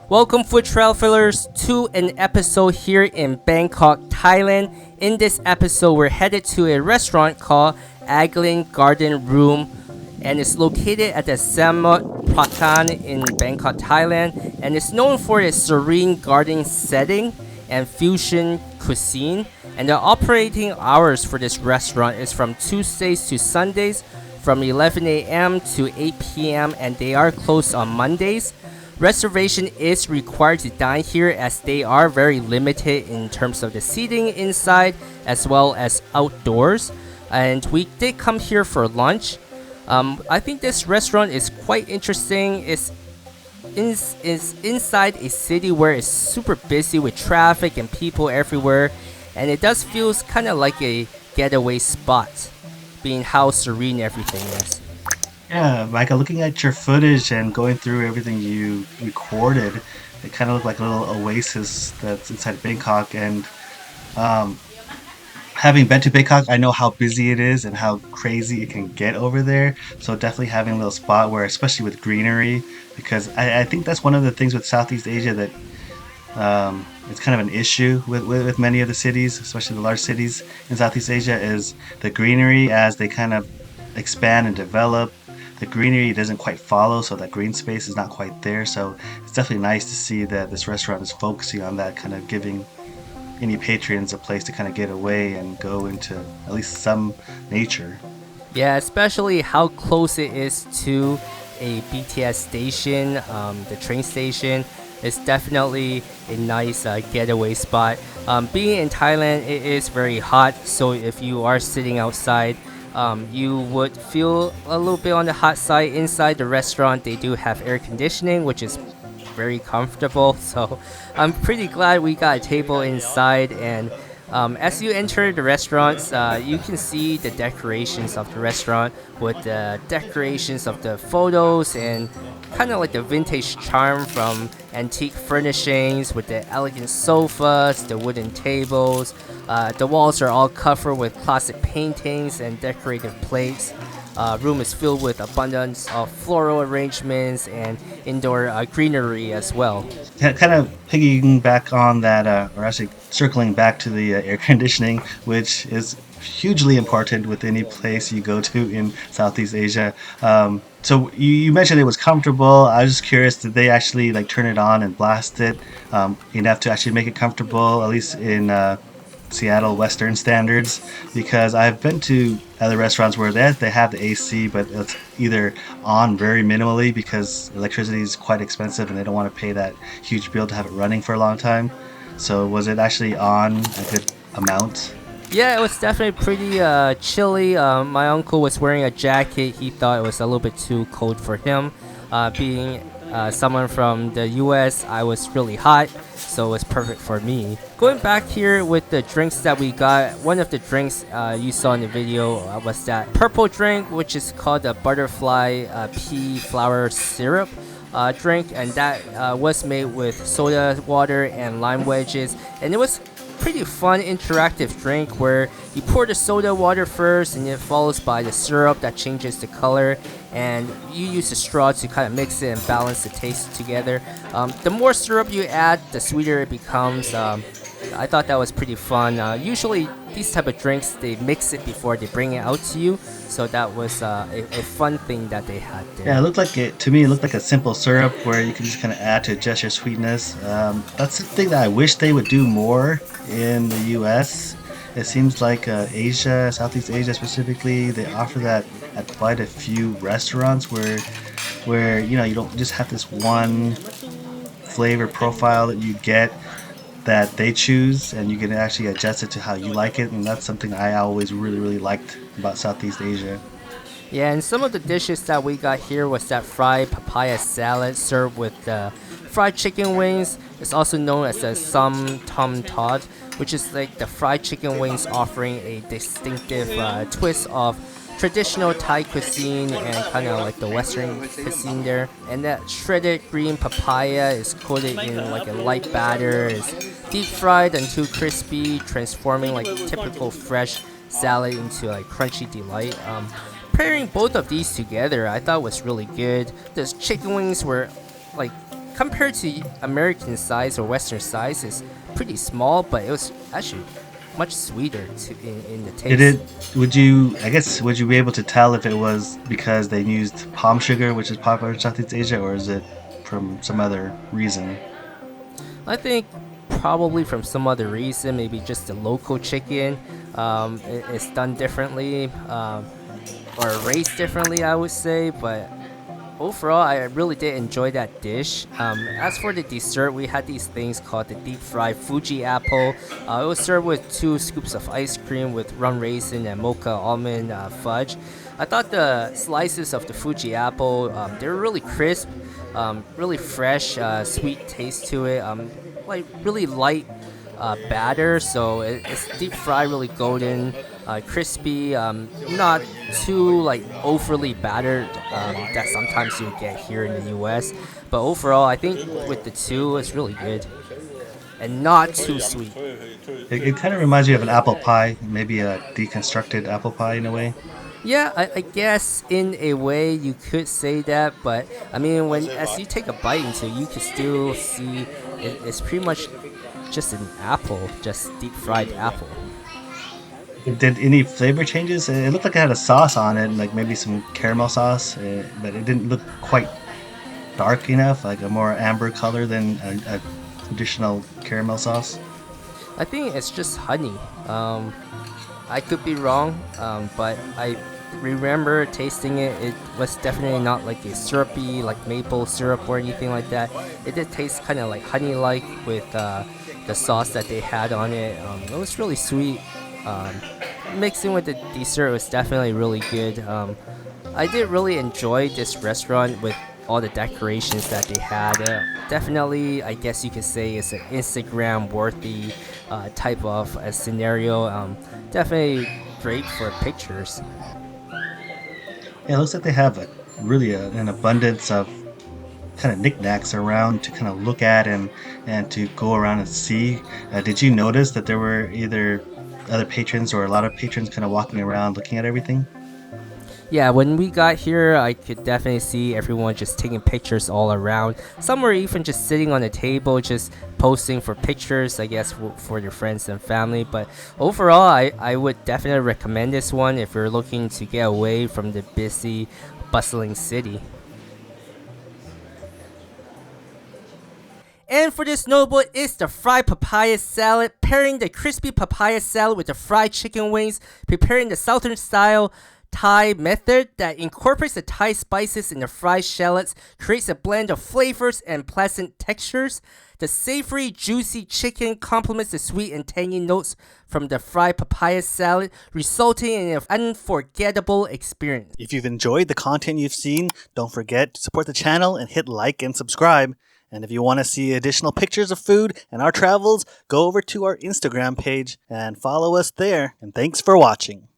Welcome, food travelers, to an episode here in Bangkok, Thailand. In this episode, we're headed to a restaurant called Agalin Garden Room, and it's located at the Samut Prakan in Bangkok, Thailand, and it's known for its serene garden setting and fusion cuisine. And the operating hours for this restaurant is from Tuesdays to Sundays, from 11 a.m. to 8 p.m., and they are closed on Mondays. Reservation is required to dine here as they are very limited in terms of the seating inside as well as outdoors. And we did come here for lunch. I think this restaurant is quite interesting. It's inside a city where it's super busy with traffic and people everywhere. And it does feel kind of like a getaway spot, being how serene everything is. Yeah, Micah, looking at your footage and going through everything you recorded, it kind of looked like a little oasis that's inside Bangkok. And um, having been to Bangkok, I know how busy it is and how crazy it can get over there. So definitely having a little spot where, especially with greenery, because I think that's one of the things with Southeast Asia that it's kind of an issue with many of the cities, especially the large cities in Southeast Asia, is the greenery as they kind of expand and develop. The greenery doesn't quite follow, so that green space is not quite there. So it's definitely nice to see that this restaurant is focusing on that, kind of giving any patrons a place to kind of get away and go into at least some nature. Yeah, especially how close it is to a BTS station, the train station. It's definitely a nice getaway spot. Being in Thailand, it is very hot, so if you are sitting outside, you would feel a little bit on the hot side. Inside the restaurant, they do have air conditioning, which is very comfortable. So I'm pretty glad we got a table inside. And as you enter the restaurants, you can see the decorations of the restaurant with the decorations of the photos and kind of like the vintage charm from antique furnishings with the elegant sofas, the wooden tables. The walls are all covered with classic paintings and decorative plates. Room is filled with abundance of floral arrangements and indoor greenery as well. Kind of pigging back on that, or actually circling back to the air conditioning, which is hugely important with any place you go to in Southeast Asia. So you mentioned it was comfortable. I was just curious, did they actually like turn it on and blast it enough to actually make it comfortable, at least in Seattle Western standards? Because I've been to other restaurants where they have the AC, but it's either on very minimally because electricity is quite expensive and they don't want to pay that huge bill to have it running for a long time. So was it actually on a good amount? Yeah, it was definitely pretty chilly. My uncle was wearing a jacket. He thought it was a little bit too cold for him. Being someone from the US, I was really hot, so it was perfect for me. Going back here with the drinks that we got, one of the drinks you saw in the video was that purple drink, which is called the butterfly pea flower syrup drink, and that was made with soda water and lime wedges, and it was pretty fun interactive drink where you pour the soda water first and it follows by the syrup that changes the color, and you use a straw to kind of mix it and balance the taste together. The more syrup you add, the sweeter it becomes. I thought that was pretty fun. Usually these type of drinks, they mix it before they bring it out to you, so that was a fun thing that they had there. Yeah, to me, it looked like a simple syrup where you can just kind of add to adjust your sweetness. That's the thing that I wish they would do more in the US. It seems like Asia, Southeast Asia specifically, they offer that at quite a few restaurants where you don't just have this one flavor profile that you get that they choose, and you can actually adjust it to how you like it, and that's something I always really liked about Southeast Asia. Yeah, and some of the dishes that we got here was that fried papaya salad served with fried chicken wings is also known as a Sam Tom Todd, which is like the fried chicken wings offering a distinctive twist of traditional Thai cuisine and kind of like the Western cuisine there. And that shredded green papaya is coated in like a light batter, is deep fried until crispy, transforming like typical fresh salad into like crunchy delight. Pairing both of these together, I thought was really good. The chicken wings were like compared to American size or Western size is pretty small, but it was actually much sweeter in the taste. Did it? Would you? I guess would you be able to tell if it was because they used palm sugar, which is popular in Southeast Asia, or is it from some other reason? I think probably from some other reason, maybe just the local chicken. It's done differently, or raised differently, I would say. But overall, I really did enjoy that dish. As for the dessert, we had these things called the deep fried Fuji apple. It was served with 2 scoops of ice cream with rum raisin and mocha almond fudge. I thought the slices of the Fuji apple, they were really crisp, really fresh, sweet taste to it. Like really light batter, so it's deep fried, really golden, crispy, not too like overly battered that sometimes you get here in the U.S. But overall, I think with the two, it's really good and not too sweet. It kind of reminds you of an apple pie, maybe a deconstructed apple pie in a way. Yeah, I guess in a way you could say that, but I mean, when as you take a bite into it, you can still see it's pretty much just an apple, just deep fried apple. Did any flavor changes? It looked like it had a sauce on it, like maybe some caramel sauce, but it didn't look quite dark enough, like a more amber color than a traditional caramel sauce. I think it's just honey. I could be wrong, but I remember tasting it. It was definitely not like a syrupy, like maple syrup or anything like that. It did taste kind of like honey-like with the sauce that they had on it. It was really sweet. Um, Mixing with the dessert was definitely really good. I did really enjoy this restaurant with all the decorations that they had. Definitely, I guess you could say it's an Instagram worthy type of a scenario. Definitely great for pictures. Yeah, it looks like they have really an abundance of kind of knickknacks around to kind of look at and to go around and see. Did you notice that there were either other patrons or a lot of patrons kind of walking around looking at everything? Yeah, when we got here, I could definitely see everyone just taking pictures all around. Some were even just sitting on the table, just posting for pictures, I guess, for their friends and family. But overall, I would definitely recommend this one if you're looking to get away from the busy, bustling city. And for this notable is the fried papaya salad, pairing the crispy papaya salad with the fried chicken wings, preparing the southern style Thai method that incorporates the Thai spices in the fried shallots, creates a blend of flavors and pleasant textures. The savory, juicy chicken complements the sweet and tangy notes from the fried papaya salad, resulting in an unforgettable experience. If you've enjoyed the content you've seen, don't forget to support the channel and hit like and subscribe. And if you want to see additional pictures of food and our travels, go over to our Instagram page and follow us there. And thanks for watching.